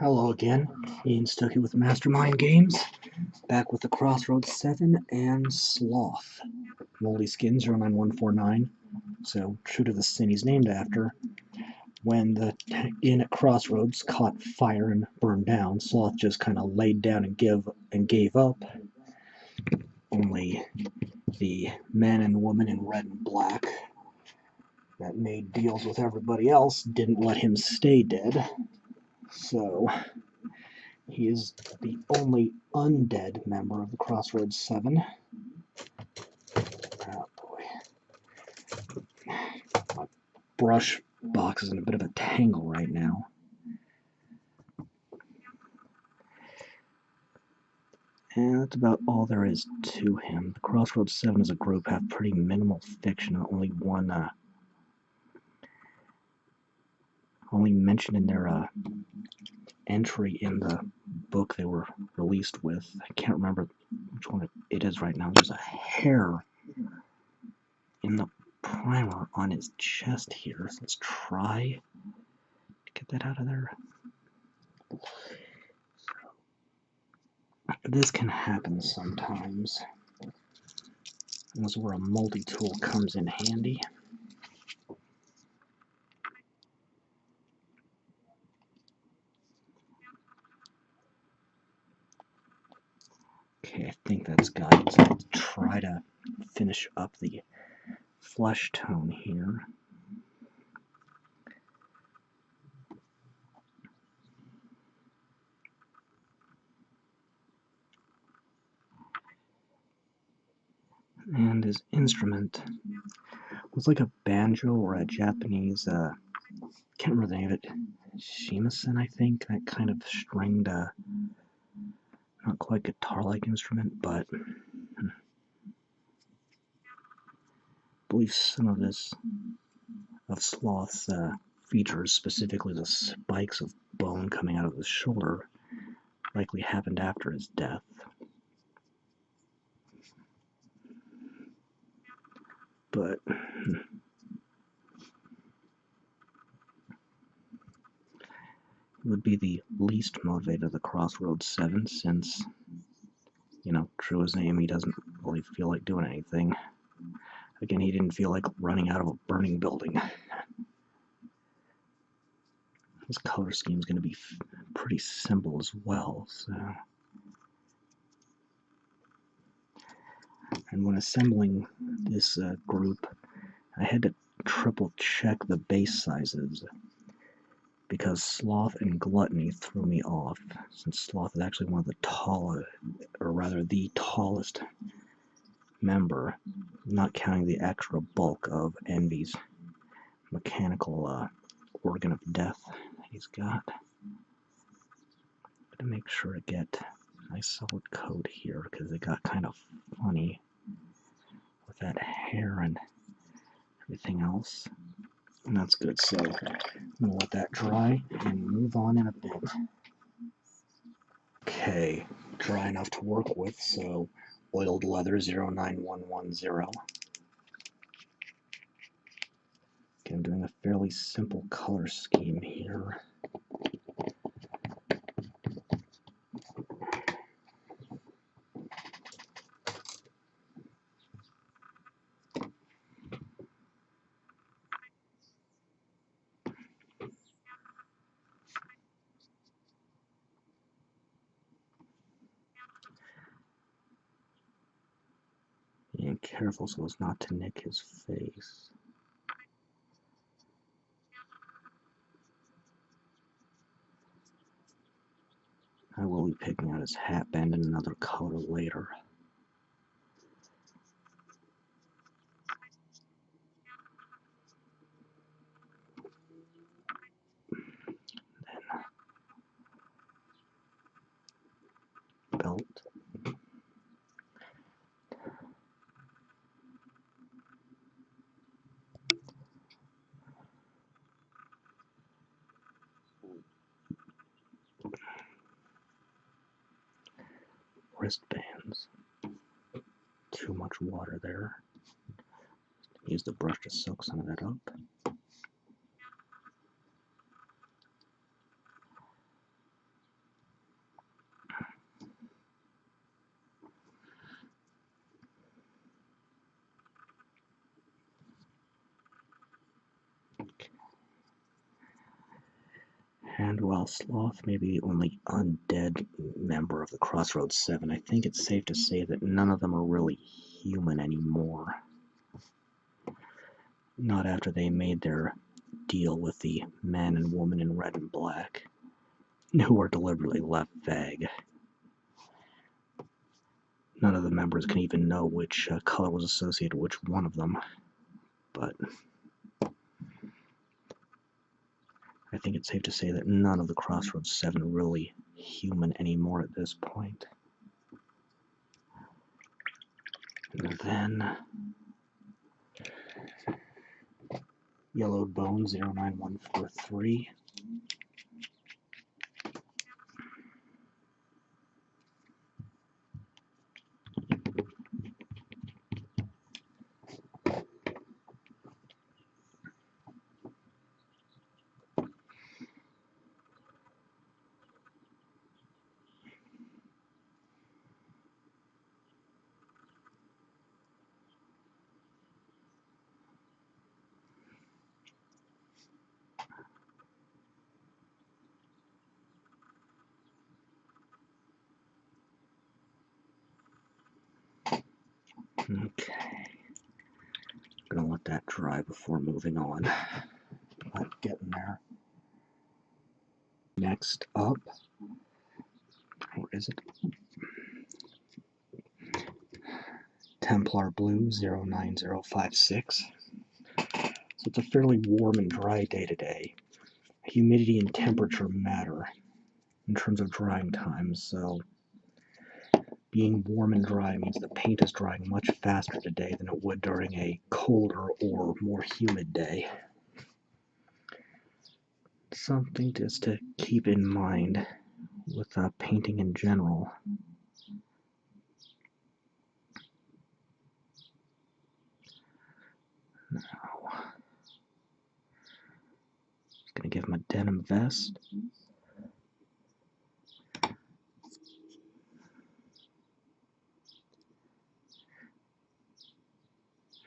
Hello again, Ian Stuckey with Mastermind Games, back with the Crossroads 7 and Sloth. Moldy Skin 09149, so true to the sin he's named after. When the inn at Crossroads caught fire and burned down, Sloth just kind of laid down and gave up. Only the man and woman in red and black that made deals with everybody else didn't let him stay dead. So he is the only undead member of the Crossroads 7. Oh boy. My brush box is in a bit of a tangle right now. And that's about all there is to him. The Crossroads 7 as a group have pretty minimal fiction. Only mentioned in their entry in the book they were released with. I can't remember which one it is right now. There's a hair in the primer on his chest here. So let's try to get that out of there. This can happen sometimes. This is where a multi-tool comes in handy. Okay, I think that's got it. So let's try to finish up the flesh tone here. And his instrument was like a banjo or a Japanese, can't remember the name of it, shamisen, I think, that kind of stringed, not quite guitar-like instrument, but I believe some of Sloth's features, specifically the spikes of bone coming out of his shoulder, likely happened after his death. But would be the least motivated of the Crossroads 7, since, true his name, he doesn't really feel like doing anything. Again, he didn't feel like running out of a burning building. His color scheme is going to be pretty simple as well, so. And when assembling this group, I had to triple check the base sizes, because Sloth and Gluttony threw me off, since Sloth is actually one of the the tallest member, not counting the extra bulk of Envy's mechanical organ of death he's got. To make sure to get a nice solid coat here, because it got kind of funny with that hair and everything else. And that's good, so I'm going to let that dry and move on in a bit. Okay, dry enough to work with, so oiled leather 09110. Okay, I'm doing a fairly simple color scheme here. And careful so as not to nick his face. I will be picking out his hat band in another color later. Then belt. Wristbands. Too much water there. Use the brush to soak some of that up. And while Sloth may be the only undead member of the Crossroads 7, I think it's safe to say that none of them are really human anymore. Not after they made their deal with the man and woman in red and black, who were deliberately left vague. None of the members can even know which color was associated with which one of them, but I think it's safe to say that none of the Crossroads 7 are really human anymore at this point. And then Yellowed Bone 09143. Okay. I'm gonna let that dry before moving on. I'm getting there. Next up, where is it? Templar Blue 09056. So it's a fairly warm and dry day today. Humidity and temperature matter in terms of drying time, so being warm and dry means the paint is drying much faster today than it would during a colder or more humid day. Something just to keep in mind with painting in general. Now, just going to give him a denim vest.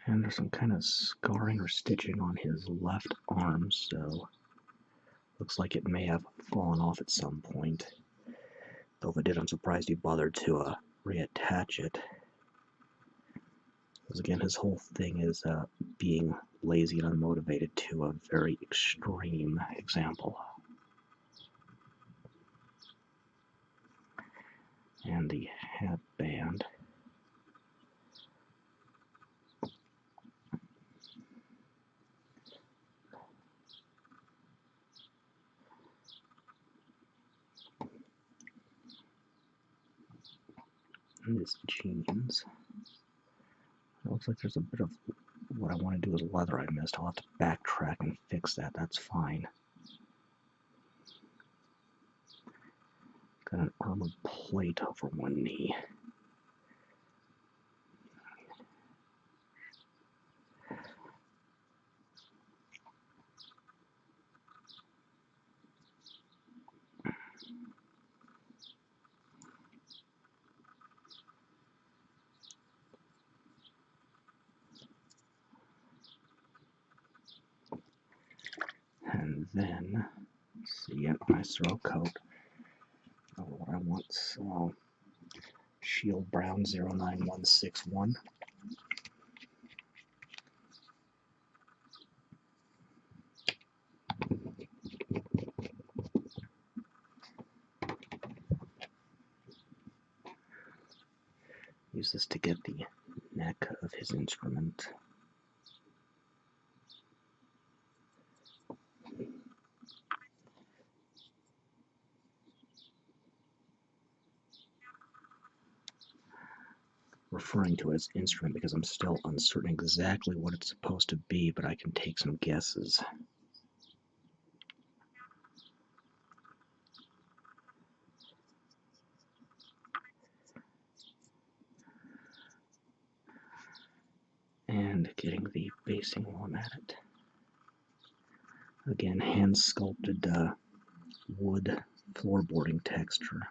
And there's some kind of scarring or stitching on his left arm, so looks like it may have fallen off at some point. Though if it did, I'm surprised he bothered to reattach it. Because again, his whole thing is being lazy and unmotivated to a very extreme example. And the headband. And his jeans. It looks like there's a bit of what I want to do with leather I missed. I'll have to backtrack and fix that. That's fine. Got an armored plate over one knee. And then, let's see, nice throw coat. Oh, what I want, so Shield Brown 09161. Use this to get the neck of his instrument. Referring to it as instrument because I'm still uncertain exactly what it's supposed to be, but I can take some guesses. And getting the basing while I'm at it. Again, hand sculpted wood floorboarding texture.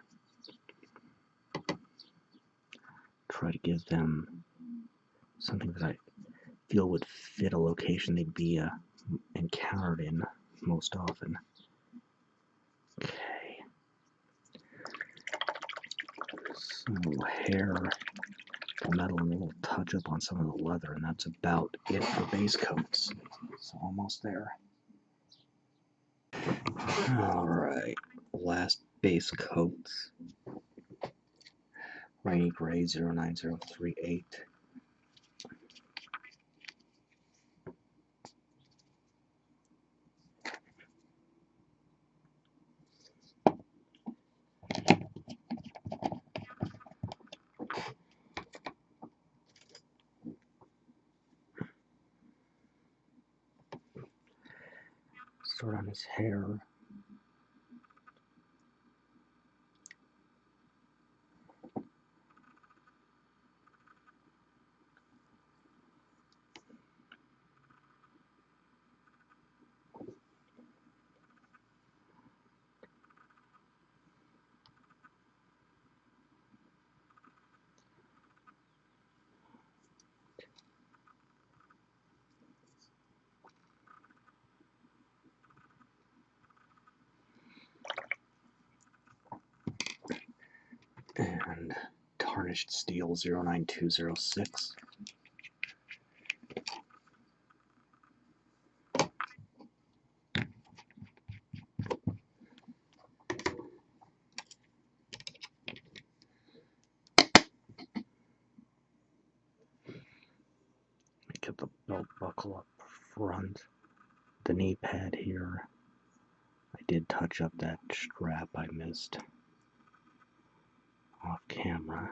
Try to give them something that I feel would fit a location they'd be encountered in most often. Some little hair, metal, and a little touch up on some of the leather, and that's about it for base coats. So almost there. Alright, last base coats. Rainy Gray 09038. Start on his hair. And Tarnished Steel 09206. Get the belt buckle up front, the knee pad here. I did touch up that strap I missed off camera.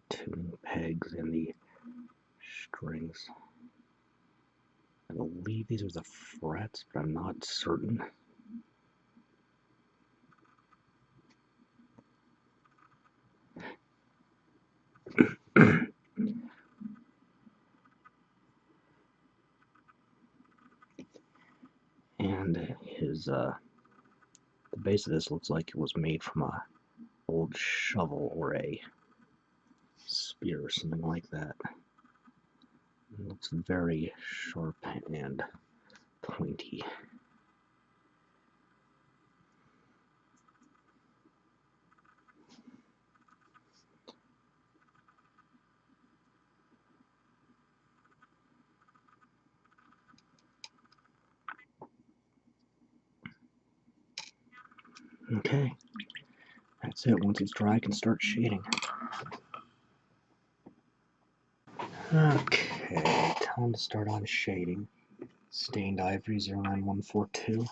Tuning pegs and the strings. I believe these are the frets, but I'm not certain. And his the base of this looks like it was made from a old shovel or a spear or something like that. It looks very sharp and pointy. Okay, that's it. Once it's dry, I can start shading. Okay, time to start on shading. Stained Ivory 09142.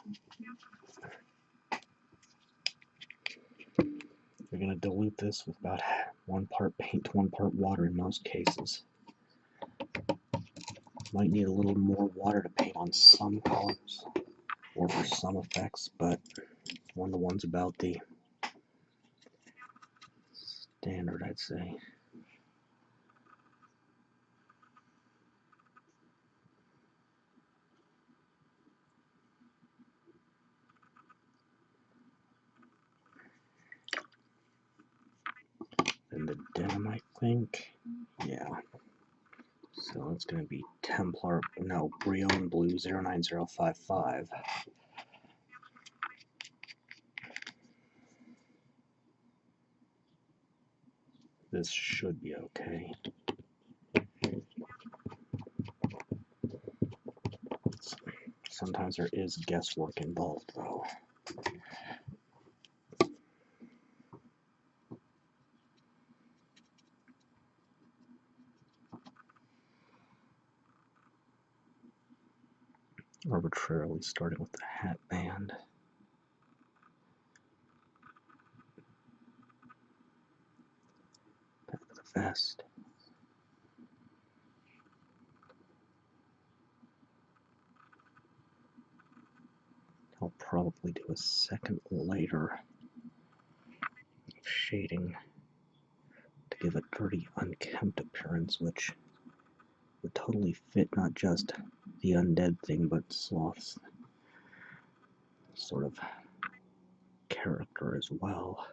You're going to dilute this with about 1 part paint to 1 part water in most cases. Might need a little more water to paint on some colors or for some effects, but one of the ones about the standard, I'd say. And the denim, I think. Yeah. So it's going to be Templar, no, Breonne Blue 09055. This should be okay. Sometimes there is guesswork involved, though. Arbitrarily starting with the hat band. Back of the vest. I'll probably do a second layer of shading to give a dirty, unkempt appearance, which would totally fit not just the undead thing, but Sloth's sort of character as well.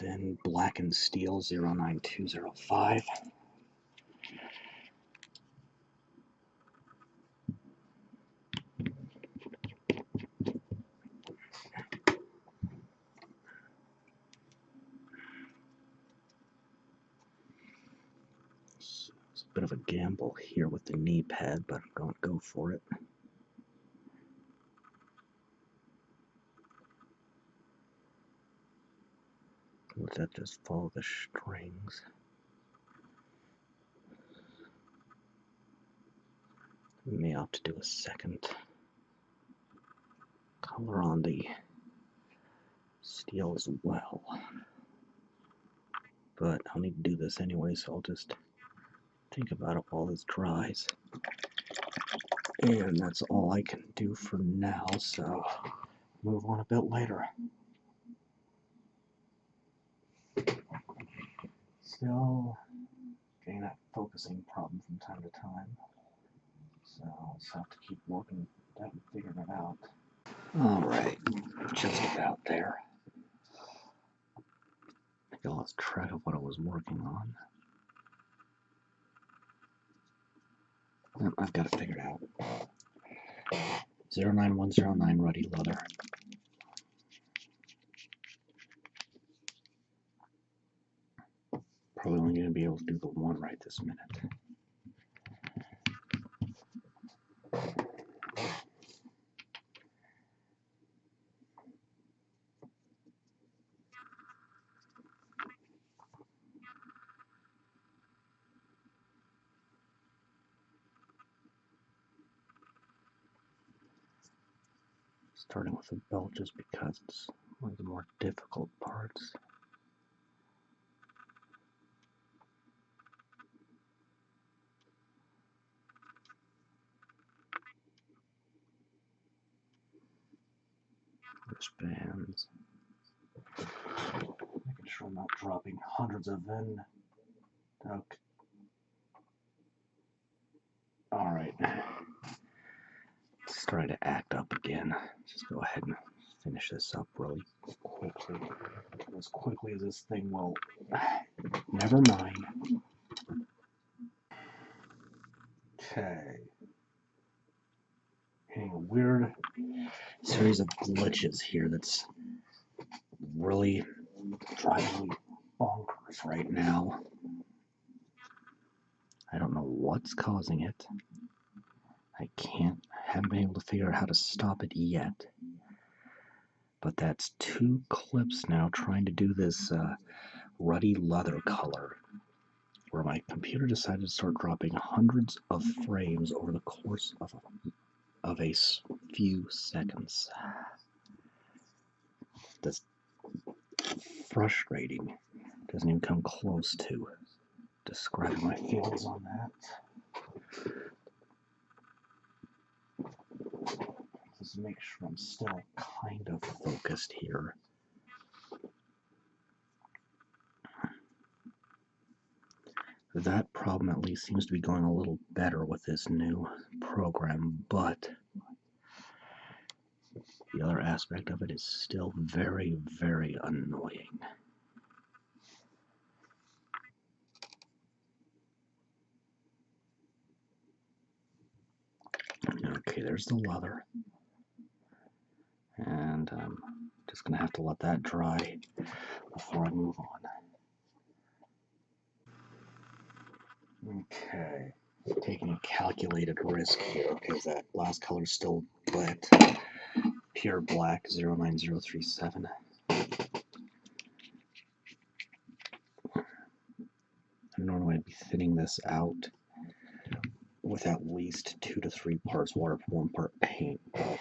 then Blackened Steel 09205. So it's a bit of a gamble here with the knee pad, but I'm going to go for it. Would that just follow the strings? We may have to do a second color on the steel as well. But I'll need to do this anyway, so I'll just think about it while this dries. And that's all I can do for now, so move on a bit later. Still getting that focusing problem from time to time, so I'll just have to keep working that and figuring it out. Alright, just about there. I think I lost track of what I was working on. I've got it figured out. 09109 Ruddy leather. Probably only going to be able to do the one right this minute. Starting with the belt just because it's one of the more difficult parts. Wristbands. Making sure I'm not dropping hundreds of them. Okay. Alright. Let's try to act up again. Just go ahead and finish this up really quickly. As quickly as this thing will. Never mind. Okay. Hitting a weird series of glitches here that's really driving me bonkers right now. I don't know what's causing it. Haven't been able to figure out how to stop it yet. But that's 2 clips now trying to do this ruddy leather color, where my computer decided to start dropping hundreds of frames over the course of a few seconds. That's frustrating. Doesn't even come close to describing my feelings on that. Just make sure I'm still kind of focused here. That problem at least seems to be going a little better with this new program, but the other aspect of it is still very, very annoying. Okay, there's the leather. And I'm just going to have to let that dry before I move on. Okay, taking a calculated risk here because that last color is still wet. Pure black 09037. Normally I'd be thinning this out with at least 2 to 3 parts water per 1 part paint, but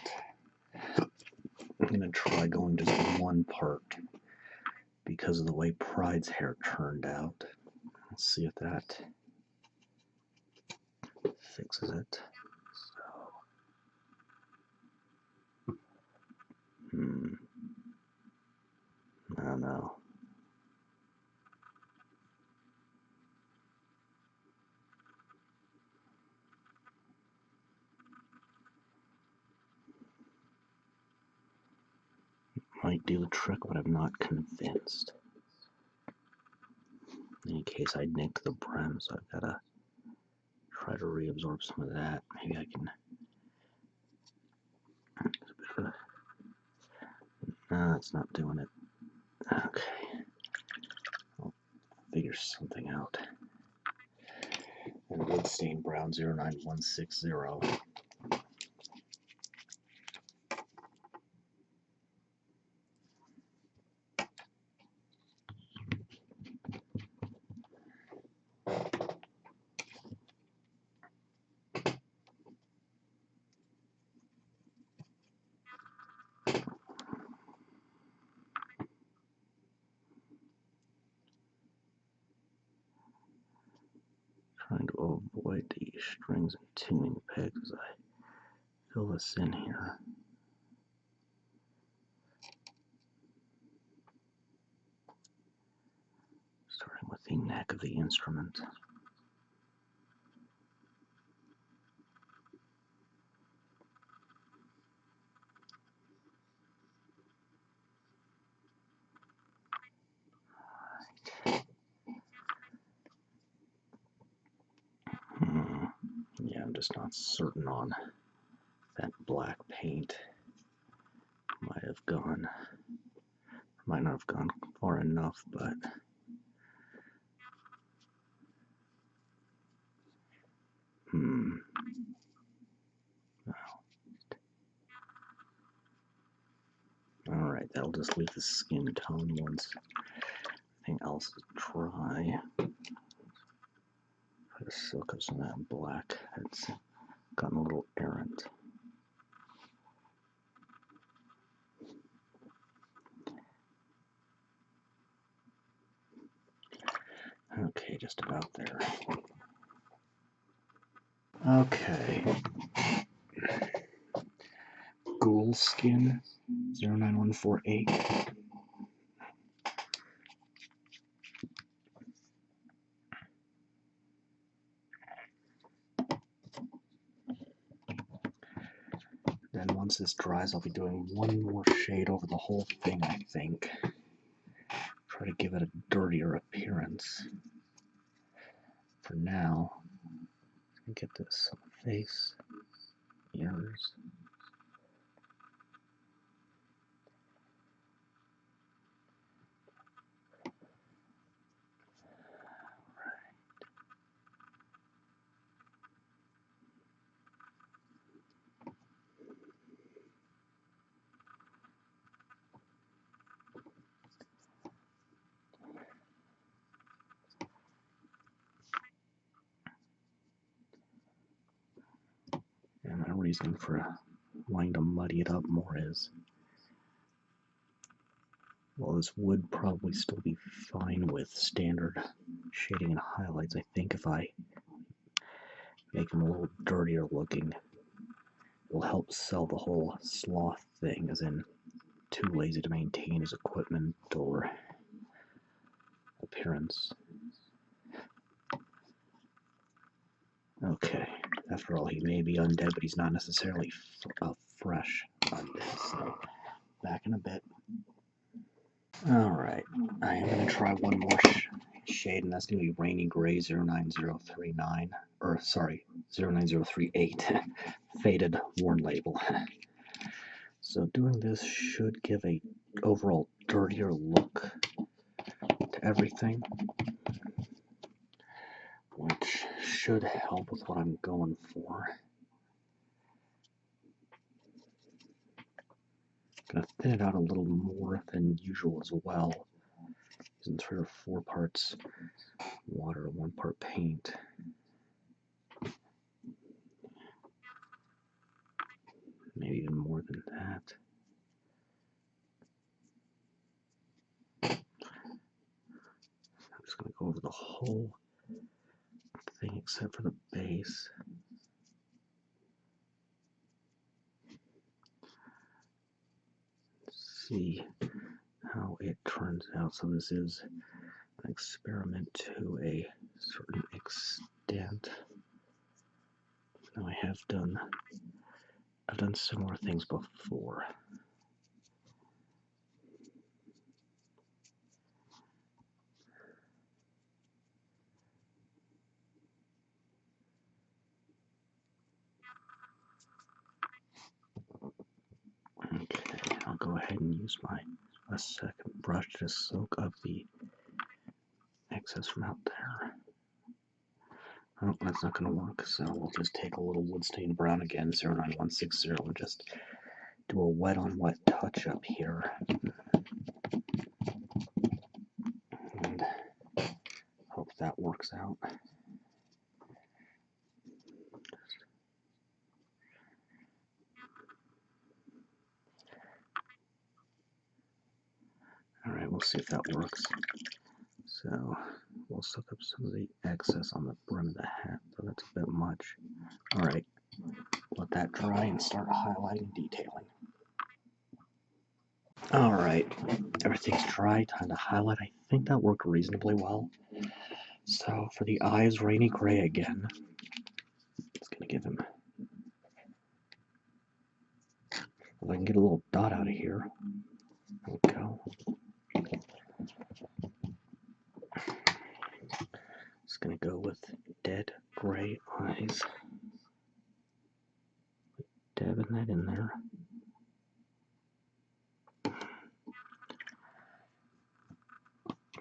I'm going to try going just 1 part because of the way Pride's hair turned out. Let's see if that fixes it. I don't know. Might do the trick, but I'm not convinced. In case I nick the Brem, so I've gotta try to reabsorb some of that. Maybe I can. No, it's not doing it. Okay. I'll figure something out. And Woodstain Brown 09160. Trying to avoid the strings and tuning pegs as I fill this in here. Starting with the neck of the instrument. Yeah, I'm just not certain on that black paint. Might have gone, might not have gone far enough, but alright, that'll just leave the skin tone once everything else is dry. Try to soak up some of that black. It's gotten a little errant. Okay, just about there. Okay. Ghoul skin 09148. Then once this dries, I'll be doing one more shade over the whole thing, I think. Try to give it a dirtier appearance. For now, get this on the face, ears. And my reason for wanting to muddy it up more is, well, this would probably still be fine with standard shading and highlights. I think if I make them a little dirtier looking, it will help sell the whole Sloth thing, as in too lazy to maintain his equipment or appearance. Okay, after all, he may be undead, but he's not necessarily fresh undead, so back in a bit. Alright, I am going to try one more shade, and that's going to be Rainy Gray 09039, or sorry, 09038, Faded Worn Label. So doing this should give a overall dirtier look to everything, which should help with what I'm going for. Gonna thin it out a little more than usual as well, using 3 or 4 parts water, 1 part paint. Maybe even more than that. I'm just gonna go over the whole thing except for the base. See how it turns out. So this is an experiment to a certain extent. Now I've done similar things before. use a second brush to soak up the excess from out there. Oh, that's not going to work, so we'll just take a little Woodstain Brown again, 09160, and just do a wet on wet touch up here. And hope that works out. Alright, we'll see if that works. So we'll soak up some of the excess on the brim of the hat, though that's a bit much. Alright, let that dry and start highlighting and detailing. Alright, everything's dry, time to highlight. I think that worked reasonably well. So for the eyes, Rainy Gray again. It's going to give him... If I can get a little dot out of here. There we go. Just going to go with dead gray eyes. Dabbing that in there.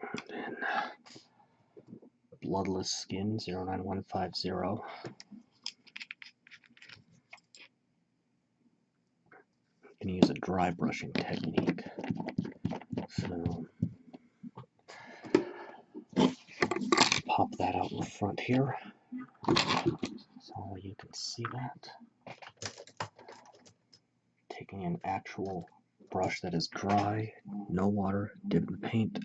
And then Bloodless Skin, 09150. I'm going to use a dry brushing technique. So, pop that out in front here, so you can see that. Taking an actual brush that is dry, no water, dip in the paint,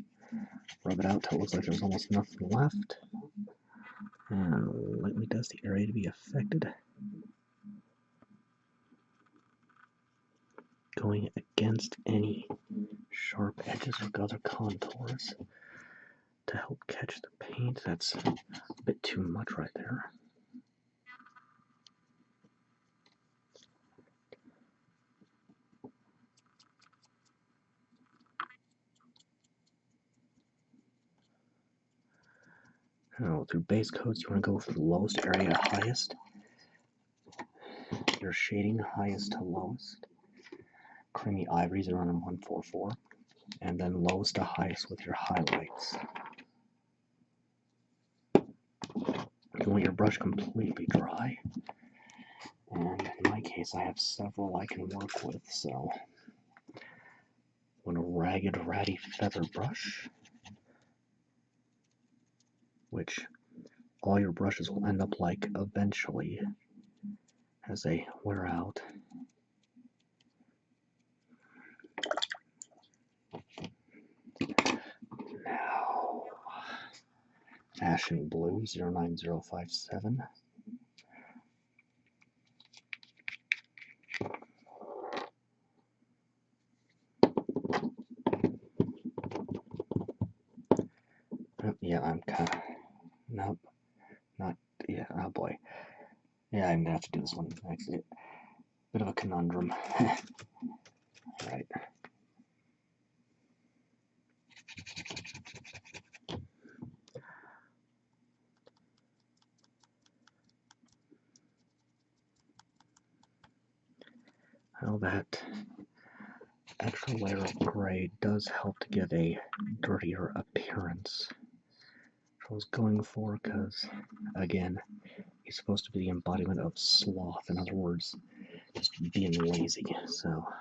rub it out till it looks like there's almost nothing left, and lightly dust the area to be affected. Going against any sharp edges or other contours to help catch the paint. That's a bit too much right there. Now, through base coats, you want to go from the lowest area to highest. Your shading highest to lowest. Creamy Ivory, 09144. And then lowest to highest with your highlights. You want your brush completely dry. And in my case, I have several I can work with, so want a ragged, ratty feather brush, which all your brushes will end up like eventually as they wear out. Now, Ashen Blue, 09057. Yeah, I'm kind of, nope, not, yeah, oh boy. Yeah, I'm gonna have to do this one next. Bit of a conundrum. Alright. Well, that extra layer of gray does help to give a dirtier appearance. Which I was going for because, again, he's supposed to be the embodiment of sloth. In other words, just being lazy. So, I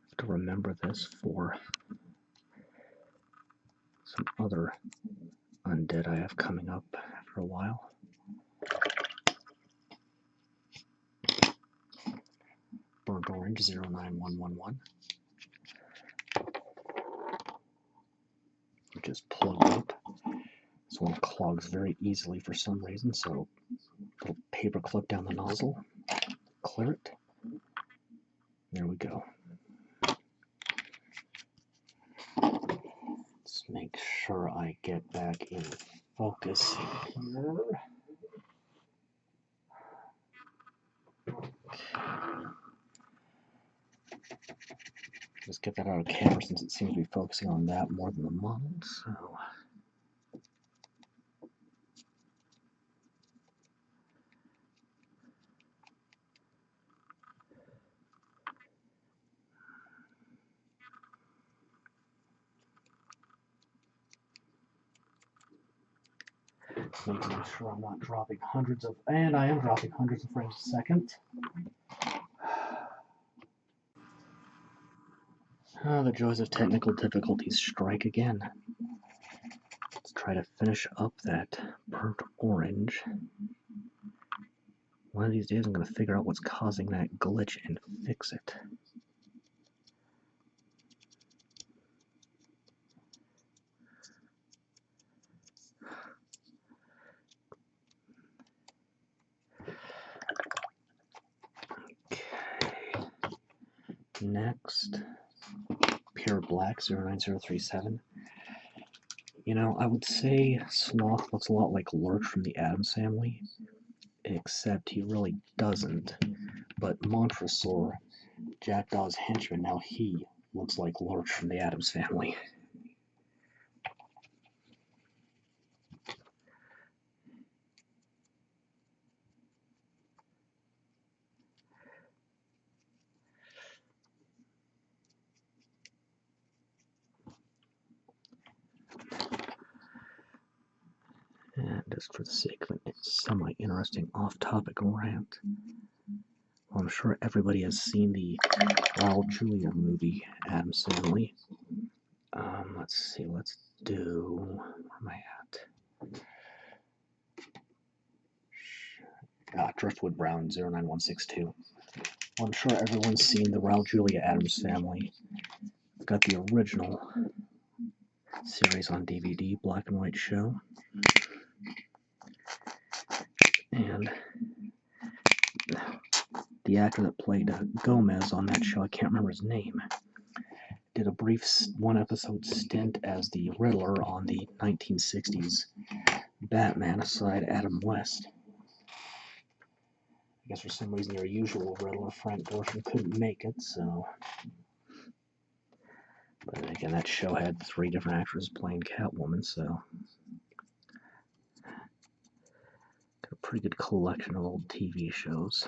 have to remember this for some other undead I have coming up after a while. Burnt Orange, 09111. Which is plugged up. This one clogs very easily for some reason, so little paper clip down the nozzle, clear it. There we go. Let's make sure I get back in focus here. Just get that out of camera since it seems to be focusing on that more than the model. So, Making sure I'm not dropping hundreds of, and I am dropping hundreds of frames a second. Oh, the joys of technical difficulties strike again. Let's try to finish up that burnt orange. One of these days I'm going to figure out what's causing that glitch and fix it. Okay. Next, Pure Black 09037. You know, I would say Sloth looks a lot like Lurch from the Addams Family, except he really doesn't. But Montresor, Jackdaw's henchman, now he looks like Lurch from the Addams Family. And just for the sake of a semi-interesting off-topic rant, well, I'm sure everybody has seen the Raul Julia movie, Addams Family. Let's see, let's do, where am I at? Driftwood Brown 09162. Well, I'm sure everyone's seen the Raul Julia Addams Family. I've got the original series on DVD, black and white show. And the actor that played Gomez on that show, I can't remember his name, did a brief one-episode stint as the Riddler on the 1960s Batman aside Adam West. I guess for some reason your usual Riddler, Frank Gorshin, couldn't make it, so... But again, that show had 3 different actors playing Catwoman, so... Got a pretty good collection of old TV shows,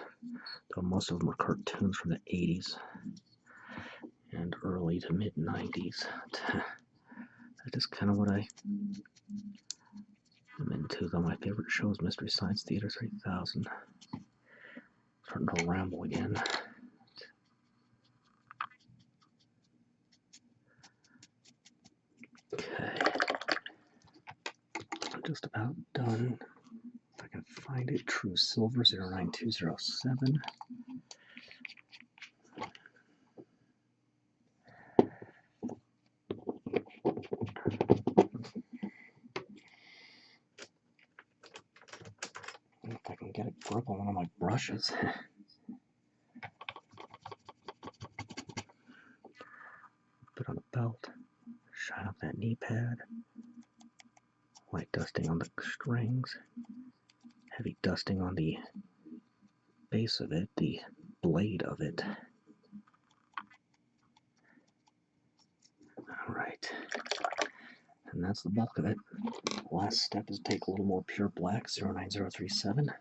though most of them were cartoons from the 80s and early to mid-90s. That is kind of what I'm into, though. My favorite show is Mystery Science Theater 3000. Starting to ramble again. Okay. I'm just about done. If I can find it, True Silver 09207. If I can get a grip on one of my brushes. Put on a belt, shine up that knee pad, light dusting on the strings, heavy dusting on the base of it, the blade of it. Alright, and that's the bulk of it. Last step is take a little more Pure Black 09037.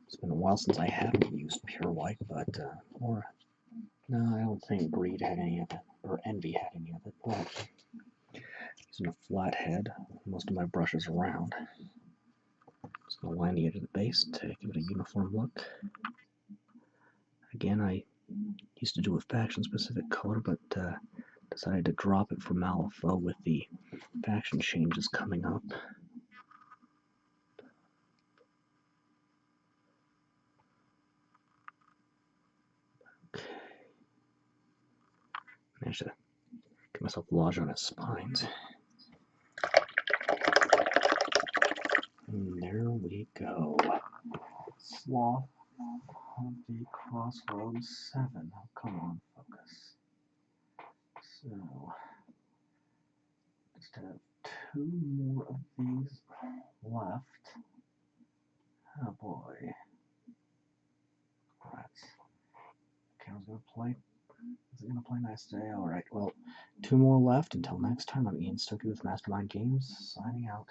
It's been a while since I haven't used Pure White, but, no, I don't think Greed had any of it, or Envy had any of it, but using a flat head, most of my brushes around. Just going to line the edge of the base to give it a uniform look. Again, I used to do a faction-specific color, but decided to drop it for Malifaux with the faction changes coming up. Okay. Managed to get myself lodged on his spines. And there we go. Sloth of the Crossroads 7. Oh, come on, focus. So, just have 2 more of these left. Oh boy. Alright. Camera's gonna play. Is it gonna play nice today? Alright, well, 2 more left. Until next time, I'm Ian Stokey with Mastermind Games, signing out.